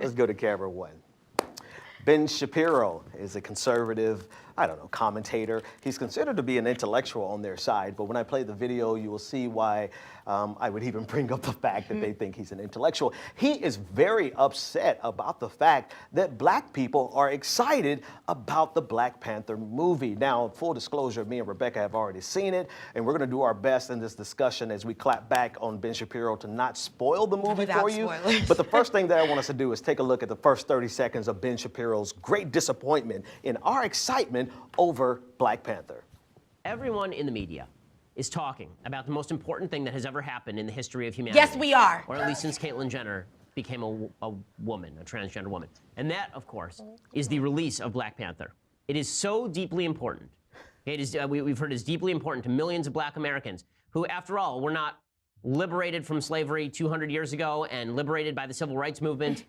Let's go to camera one. Ben Shapiro is a conservative, commentator. He's considered to be an intellectual on their side, but when I play the video, you will see why I would even bring up the fact that they think he's an intellectual. He is very upset about the fact that black people are excited about the Black Panther movie. Now, full disclosure, me and Rebecca have already seen it, and we're gonna do our best in this discussion as we clap back on Ben Shapiro to not spoil the movie for you. Spoilers. But the first thing that I want us to do is take a look at the first 30 seconds of Ben Shapiro's great disappointment in our excitement over Black Panther. Everyone in the media is talking about the most important thing that has ever happened in the history of humanity. Yes, we are. Or at least since Caitlyn Jenner became a woman, a transgender woman. And that, of course, is the release of Black Panther. It is so deeply important. It is, we've heard it's deeply important to millions of black Americans who, after all, were not liberated from slavery 200 years ago and liberated by the civil rights movement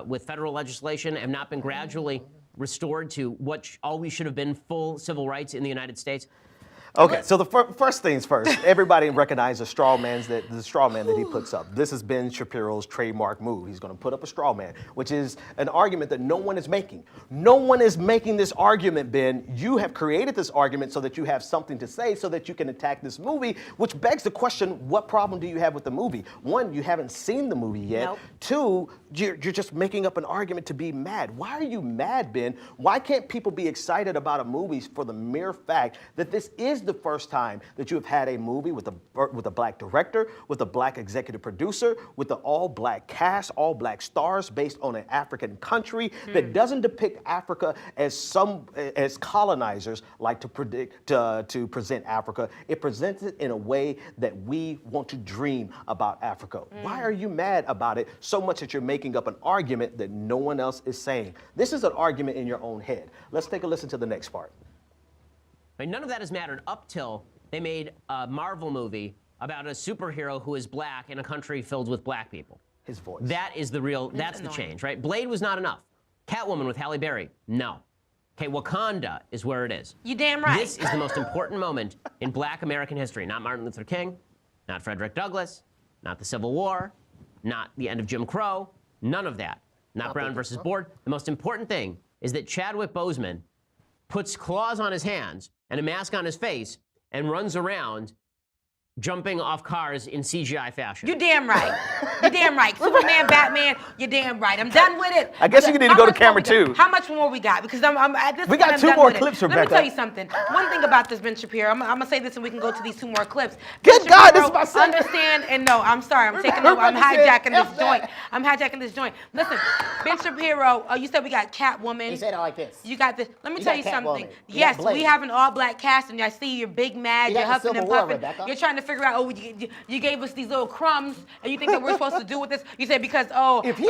with federal legislation, have not been gradually restored to what always should have been full civil rights in the United States. Okay, so the first things first, everybody recognize the straw man that he puts up. This is Ben Shapiro's trademark move. He's going to put up a straw man, which is an argument that no one is making. No one is making this argument, Ben. You have created this argument so that you have something to say so that you can attack this movie, which begs the question, what problem do you have with the movie? One, you haven't seen the movie yet. Nope. Two, you're just making up an argument to be mad. Why are you mad, Ben? Why can't people be excited about a movie for the mere fact that this is the first time that you have had a movie with a black director, with a black executive producer, with an all-black cast, all-black stars based on an African country that doesn't depict Africa as colonizers like to present Africa. It presents it in a way that we want to dream about Africa. Why are you mad about it so much that you're making up an argument that no one else is saying? This is an argument in your own head. Let's take a listen to the next part. None of that has mattered up till they made a Marvel movie about a superhero who is black in a country filled with black people. His voice. That is the real, that's the change, right? Blade was not enough. Catwoman with Halle Berry, no. Okay, Wakanda is where it is. You damn right. This is the most important moment in black American history. Not Martin Luther King, not Frederick Douglass, not the Civil War, not the end of Jim Crow, none of that. Not Brown versus Board. The most important thing is that Chadwick Boseman puts claws on his hands and a mask on his face and runs around jumping off cars in CGI fashion. You're damn right. You're damn right. Superman, Batman, you're damn right. I'm done with it. I guess you need to go to camera two. How much more we got? Because I'm at this We point, got I'm two done more with it. clips, Let me Rebecca. tell you something. One thing about this Ben Shapiro, I'm going to say this and we can go to these two more clips. Good Ben God, Shapiro, this is my second. Understand, and no, I'm sorry. I'm taking Rebecca over. I'm said, hijacking this F joint. that. I'm hijacking this joint. Listen, Ben Shapiro, you said we got Catwoman. He said it like this. You got this. Let me You tell got you something. Catwoman. You Yes, got Blade. we have an all-black cast, and I see you're big mad. You You're got the huffing and Civil War, puffing. Rebecca. You're trying to figure out, oh, you gave us these little crumbs, and you think that we're supposed to do with this? You said because, oh, If he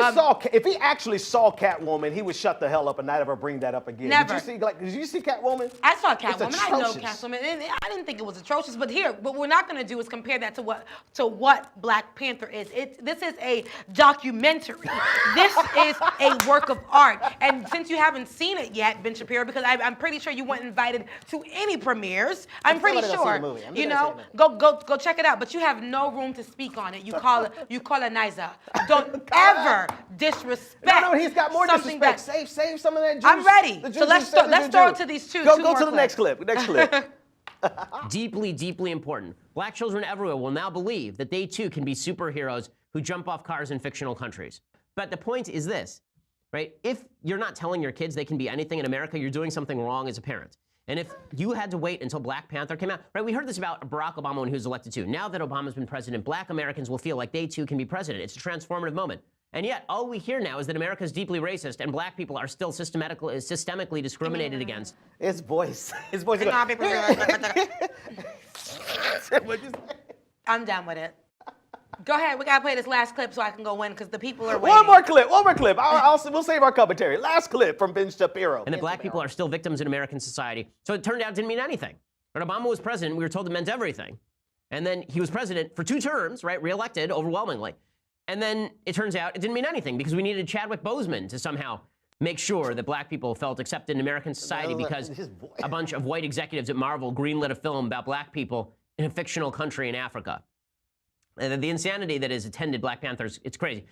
actually saw Catwoman, he would shut the hell up and not ever bring that up again. Never. Did you see Catwoman? I saw It's Catwoman. I know atrocious. Catwoman. And I didn't think it was atrocious, but what we're not going to do is compare that to what Black Panther is. This is a documentary. This is a work of art. And since you haven't seen it yet, Ben Shapiro, because I'm pretty sure you weren't invited to any premieres. I'm pretty still gonna sure. go see the movie. You I'm know, gonna go check it out. But you have no room to speak on it. You colonizer. Don't ever disrespect. No, he's got more something disrespect. Save some of that juice. I'm ready. The So juice let's you said let's you throw do. it to these two Go more to the next clips. clip. Next clip. Deeply, deeply important. Black children everywhere will now believe that they too can be superheroes who jump off cars in fictional countries. But the point is this, right? If you're not telling your kids they can be anything in America, you're doing something wrong as a parent. And if you had to wait until Black Panther came out, right? We heard this about Barack Obama when he was elected too. Now that Obama's been president, black Americans will feel like they too can be president. It's a transformative moment. And yet, all we hear now is that America is deeply racist and black people are still systemically discriminated against. His voice. His voice. I'm done with it. Go ahead. We gotta play this last clip so I can go in because the people are waiting. One more clip. We'll save our commentary. Last clip from Ben Shapiro. And that black people are still victims in American society. So it turned out it didn't mean anything. When Obama was president, we were told it meant everything. And then he was president for 2 terms, right? Reelected overwhelmingly. And then it turns out it didn't mean anything because we needed Chadwick Boseman to somehow make sure that black people felt accepted in American society because a bunch of white executives at Marvel greenlit a film about black people in a fictional country in Africa. And the insanity that has attended Black Panthers, it's crazy.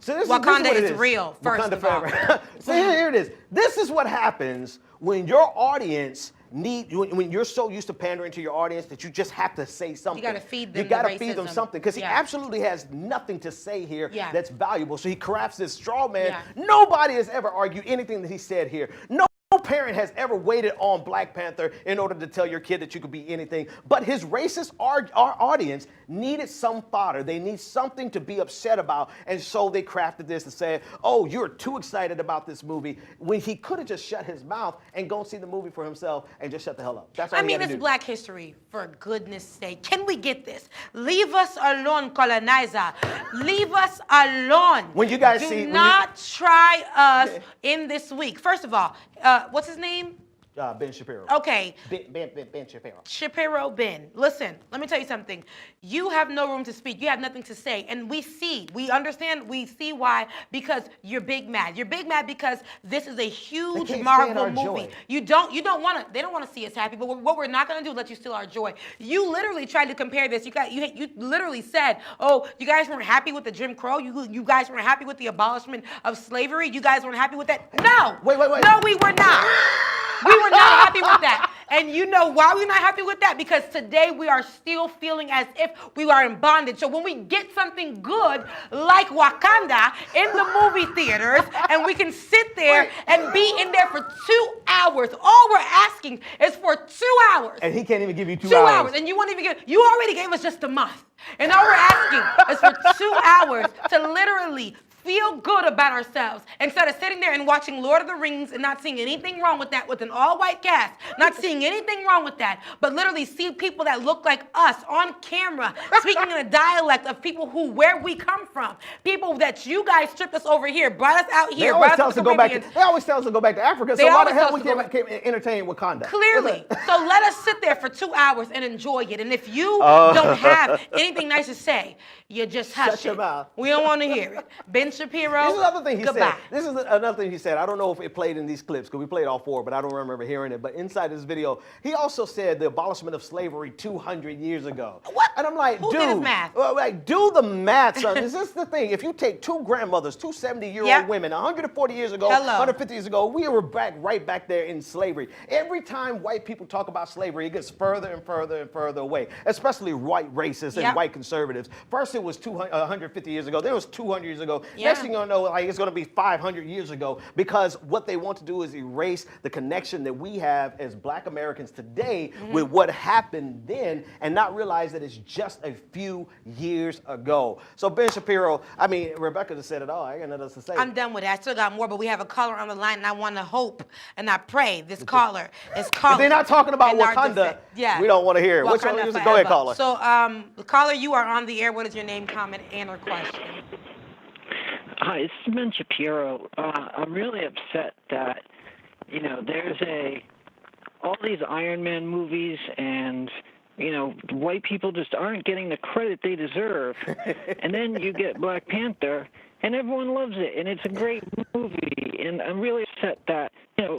So this Wakanda this what it is real, first Wakanda of all. forever. So here it is. This is what happens when your audience when you're so used to pandering to your audience that you just have to say something. You got to feed them. You got the to feed them racism. something because he Yeah. absolutely has nothing to say here Yeah. that's valuable. So he crafts this straw man. Yeah. Nobody has ever argued anything that he said here. No parent has ever waited on Black Panther in order to tell your kid that you could be anything. But his racist our audience needed some fodder. They need something to be upset about. And so they crafted this and said, oh, you're too excited about this movie. When he could have just shut his mouth and go see the movie for himself and just shut the hell up. That's all I he mean, had to it's do. Black history, for goodness sake. Can we get this? Leave us alone, colonizer. Leave us alone. When you guys Do see- when not try us in this week. First of all, what's his name? Ben Shapiro. Okay. Ben Shapiro. Shapiro Ben. Listen, let me tell you something. You have no room to speak. You have nothing to say. And we understand, we see why, because you're big mad. You're big mad because this is a huge can't stand Marvel our movie. joy. They don't want to see us happy, but what we're not going to do is let you steal our joy. You literally tried to compare this. You literally said, oh, you guys weren't happy with the Jim Crow? You guys weren't happy with the abolishment of slavery? You guys weren't happy with that? No. Wait. No, we were not. We were not happy with that. And you know why we're not happy with that? Because today we are still feeling as if we are in bondage. So when we get something good like Wakanda in the movie theaters and we can sit there and be in there for 2 hours, all we're asking is for 2 hours. And he can't even give you 2 2 hours. hours. And you won't even you already gave us just a month. And all we're asking is for 2 hours to literally feel good about ourselves instead of sitting there and watching Lord of the Rings and not seeing anything wrong with that with an all-white cast, not seeing anything wrong with that, but literally see people that look like us on camera speaking in a dialect of people where we come from, people that you guys stripped us over here, brought us out They here, always brought tell us us to to go back. Caribbean. They always tell us to go back to Africa. They So why the always hell tell we us to go can't entertain Wakanda? Clearly. So let us sit there for 2 hours and enjoy it. And if you don't have anything nice to say, you just hush your it. mouth. We don't want to hear it. Ben Shapiro, This is another thing he goodbye. said. This is another thing he said. I don't know if it played in these clips because we played all four, but I don't remember hearing it. But inside this video, he also said the abolishment of slavery 200 years ago. What? And I'm like, Who dude, did his math? do the math, son. Is this the thing? If you take two grandmothers, two 70-year-old Yep. women, 140 years ago, Hello. 150 years ago, we were right back there in slavery. Every time white people talk about slavery, it gets further and further and further away, especially white racists and Yep. white conservatives. First, it was 150 years ago. Then it was 200 years ago. Yeah. Next thing you know, like it's going to be 500 years ago because what they want to do is erase the connection that we have as Black Americans today with what happened then and not realize that it's just a few years ago. So Ben Shapiro, I mean, Rebecca just said it all. I ain't got nothing else to say. I'm done with it. I still got more, but we have a caller on the line, and I want to hope and I pray this caller is calling. If they're not talking about in our Wakanda, defense. Yeah. we don't want to hear it. Which one? Wakanda Go ahead, forever. caller. So, caller, you are on the air. What is your name, comment, and or question? Hi, it's Ben Shapiro. I'm really upset that, there's all these Iron Man movies and, white people just aren't getting the credit they deserve. And then you get Black Panther, and everyone loves it, and it's a great movie. And I'm really upset that, At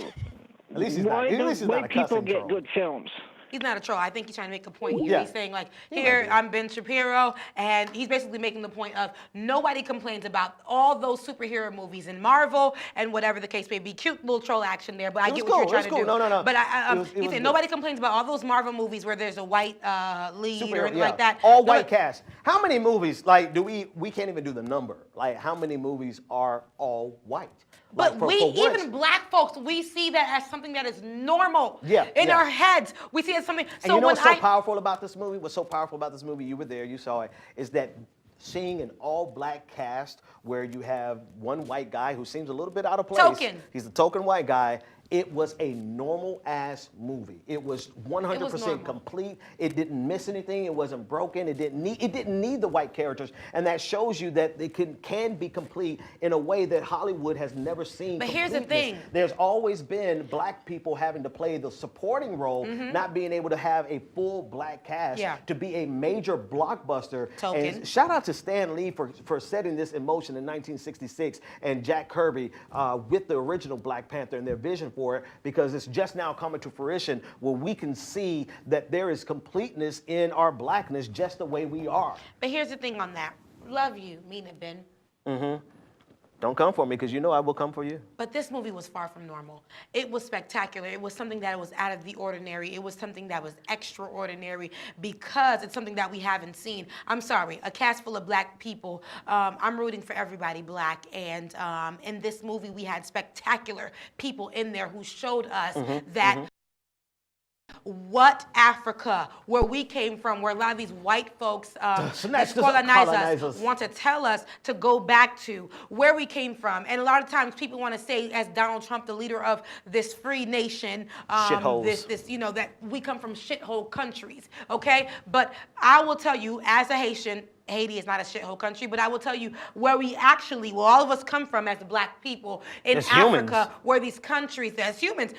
least he's not, why at don't least he's not a white people cussing get troll. good films? He's not a troll. I think he's trying to make a point here. Yeah. He's saying, like, He here, might be. I'm Ben Shapiro, and he's basically making the point of nobody complains about all those superhero movies in Marvel and whatever the case may be. Cute little troll action there, but I It get was what cool. you're It was trying to cool. do. No. But It was he said good. nobody complains about all those Marvel movies where there's a white lead or Superhero, anything yeah. like that. All No, white cast. How many movies, like, we can't even do the number. Like, how many movies are all white? But Like, for once- even black folks, we see that as something that is normal Yeah, in yeah. our heads. We see it as something. And So you know when what's so powerful about this movie? What's so powerful about this movie? You were there, you saw it. Is that seeing an all-black cast where you have one white guy who seems a little bit out of place. Token. He's a token white guy. It was a normal-ass movie. It was 100% normal. complete. It didn't miss anything. It wasn't broken. It didn't need the white characters. And that shows you that it can be complete in a way that Hollywood has never seen. But here's the completeness. thing. There's always been black people having to play the supporting role, not being able to have a full black cast Yeah. to be a major blockbuster. Token. And shout out to Stan Lee for setting this in motion in 1966 and Jack Kirby with the original Black Panther and their vision for it, because it's just now coming to fruition where we can see that there is completeness in our blackness just the way we are. But here's the thing on that. Love you, mean it, Ben. Don't come for me, because you know I will come for you. But this movie was far from normal. It was spectacular. It was something that was out of the ordinary. It was something that was extraordinary because it's something that we haven't seen. I'm sorry, a cast full of black people. I'm rooting for everybody black. And in this movie, we had spectacular people in there who showed us that what Africa, where we came from, where a lot of these white folks that colonize us want to tell us to go back to, where we came from. And a lot of times people want to say, as Donald Trump, the leader of this free nation, this you know, that we come from shithole countries, okay? But I will tell you, as a Haitian, Haiti is not a shithole country, but I will tell you where we actually, where all of us come from as black people in Africa, where these countries, as humans,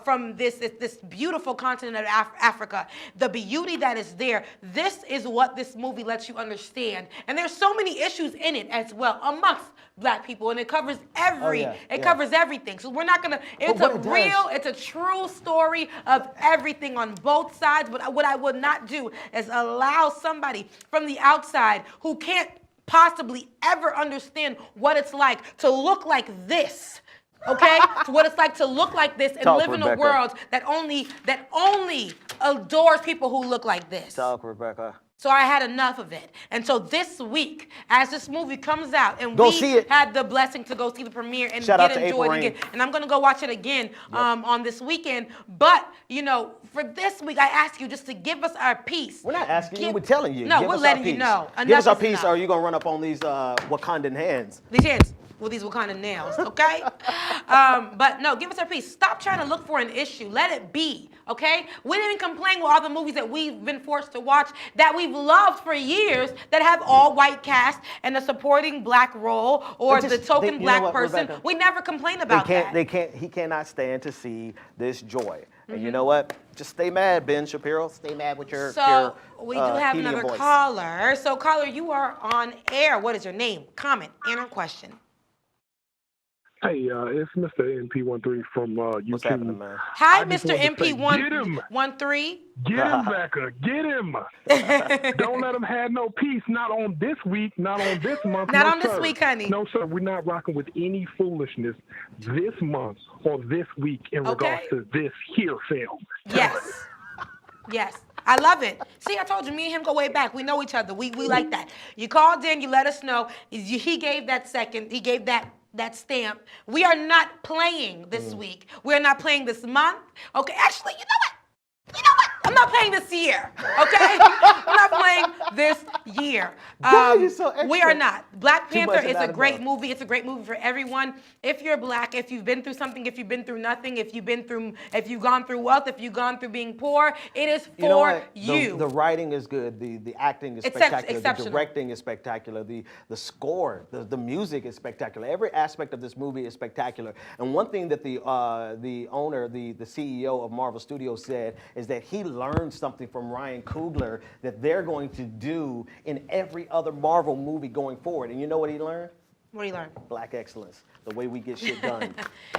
from this beautiful continent of Africa, the beauty that is there, this is what this movie lets you understand. And there's so many issues in it as well amongst black people, and it covers covers everything. So we're not gonna, it's a true story of everything on both sides, but what I would not do is allow somebody from the outside who can't possibly ever understand what it's like to look like this. Okay? So what it's like to look like this and live in a world that only adores people who look like this. Talk, Rebecca. So I had enough of it. And so this week, as this movie comes out, and we had the blessing to go see the premiere and enjoy it again. And I'm going to go watch it again on this weekend. But, you know, for this week, I ask you just to give us our piece. We're not asking you, we're telling you. No, we're letting you know. Give us our piece, or are you going to run up on these Wakandan hands? These hands. With these Wakanda nails, okay? But no, give us our piece. Stop trying to look for an issue. Let it be, okay? We didn't complain with all the movies that we've been forced to watch that we've loved for years that have all white cast and a supporting black role or the token black person. Rebecca, we never complain about that. He cannot stand to see this joy. And you know what? Just stay mad, Ben Shapiro. Stay mad with your we do have another caller. So caller, you are on air. What is your name, comment, and or question? Hey, it's Mr. MP13 from YouTube. What's happening, man? Hi, Mr. MP13. Get him, Becca. Get him. Don't let him have no peace. Not on this week. Not on this month. Not on this week, honey. No, sir. We're not rocking with any foolishness this month or this week in regards to this here film. Yes. Yes. I love it. See, I told you, me and him go way back. We know each other. We like that. You called in. You let us know. He gave that second. He gave that stamp. We are not playing this week. We're not playing this month. Okay, actually, you know what? I'm not playing this year, okay? I'm not playing this year. You're so extra. We are not. Black Panther is a great movie. It's a great movie for everyone. If you're black, if you've been through something, if you've been through nothing, if you've gone through wealth, if you've gone through being poor, it is for you. The writing is good. The acting is spectacular. The directing is spectacular. The score, the music is spectacular. Every aspect of this movie is spectacular. And one thing that the owner, the CEO of Marvel Studios said is that he learned something from Ryan Coogler that they're going to do in every other Marvel movie going forward. And you know what he learned? What did he learn? Black excellence. The way we get shit done.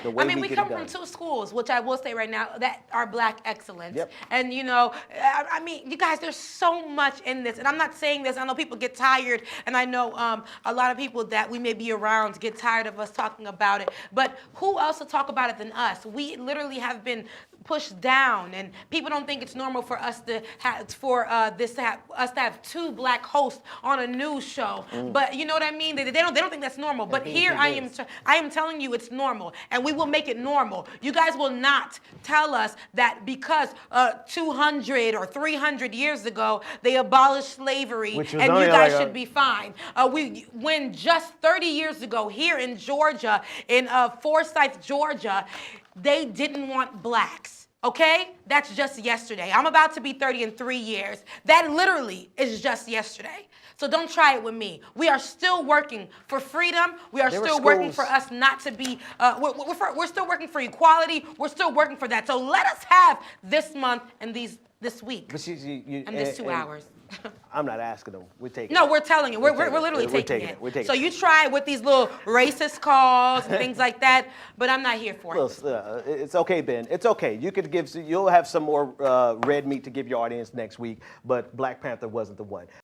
We come from two schools, which I will say right now, that are black excellence. Yep. And you know, I mean, you guys, there's so much in this. And I'm not saying this, I know people get tired, and I know a lot of people that we may be around get tired of us talking about it. But who else to talk about it than us? We literally have been pushed down, and people don't think it's normal for us to have two black hosts on a news show. But you know what I mean? They don't think that's normal. But here I am telling you it's normal, and we will make it normal. You guys will not tell us that because 200 or 300 years ago they abolished slavery and you guys should be fine. When just 30 years ago here in Georgia, in Forsyth, Georgia, they didn't want blacks. Okay? That's just yesterday. I'm about to be 30 in 3 years. That literally is just yesterday. So don't try it with me. We are still working for freedom. We are still working for us not to be, we're still working for equality. We're still working for that. So let us have this month and this week and this 2 hours. I'm not asking them. We're taking it. No, we're telling you. We're literally taking it. We're taking so you try with these little racist calls and things like that, but I'm not here for it. It's okay, Ben. It's okay. You'll have some more red meat to give your audience next week, but Black Panther wasn't the one.